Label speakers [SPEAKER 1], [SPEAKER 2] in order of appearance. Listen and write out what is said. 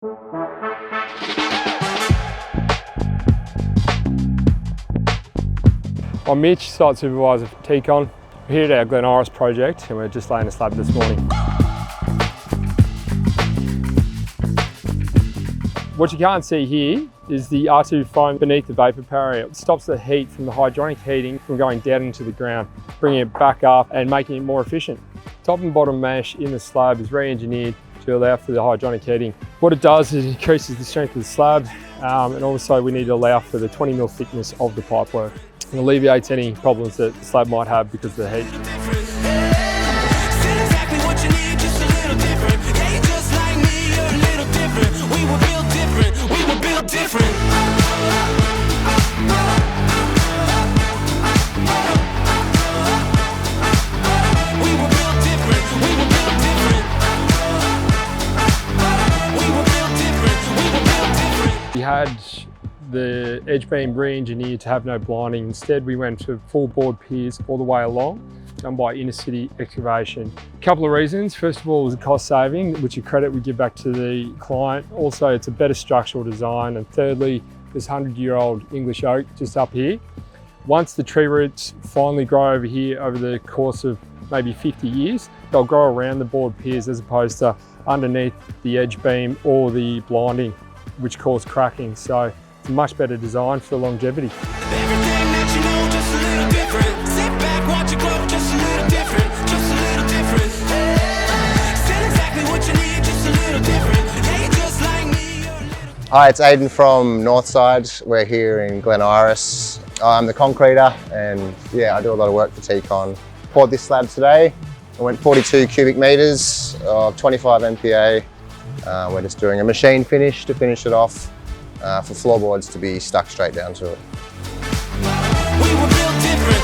[SPEAKER 1] I'm Mitch, site supervisor for Tecon. We're here at our Glen Iris project and we're just laying a slab this morning. What you can't see here is the R2 foam beneath the vapour barrier. It stops the heat from the hydronic heating from going down into the ground, bringing it back up and making it more efficient. Top and bottom mesh in the slab is re-engineered to allow for the hydronic heating. What it does is it increases the strength of the slab and also we need to allow for the 20mm thickness of the pipework. And alleviates any problems that the slab might have because of the heat. We had the edge beam re-engineered to have no blinding. Instead, we went to full board piers all the way along, done by inner city excavation. A couple of reasons. First of all, it was a cost saving, which a credit we give back to the client. Also, it's a better structural design. And thirdly, this 100-year-old English oak just up here. Once the tree roots finally grow over here over the course of maybe 50 years, they'll grow around the board piers as opposed to underneath the edge beam or the blinding, which cause cracking. So it's a much better design for longevity.
[SPEAKER 2] Hi, it's Aidan from Northside. We're here in Glen Iris. I'm the concreter and yeah, I do a lot of work for Tecon. Poured this slab today. I went 42 cubic metres of 25 MPa. We're just doing a machine finish to finish it off for floorboards to be stuck straight down to it. We were built different.